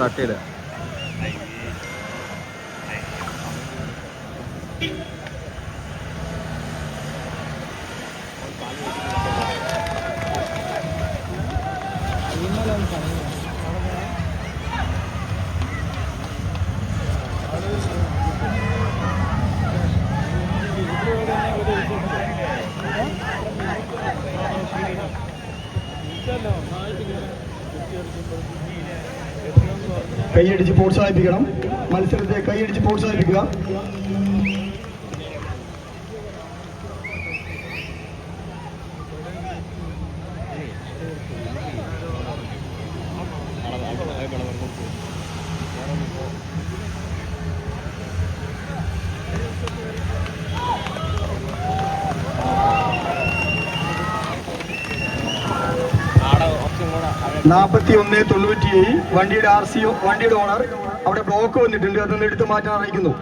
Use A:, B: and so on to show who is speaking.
A: തട്ടിയില്ല.
B: കൈയടിച്ച് പ്രോത്സാഹിപ്പിക്കണം. മത്സരത്തെ കൈയടിച്ച് പ്രോത്സാഹിപ്പിക്കുക. (41-97) വണ്ടിയുടെ RCO, വണ്ടിയുടെ ഓണർ അവിടെ ബ്ലോക്ക് വന്നിട്ടുണ്ട്, അതൊന്ന് എടുത്തു മാറ്റാൻ അറിയിക്കുന്നു.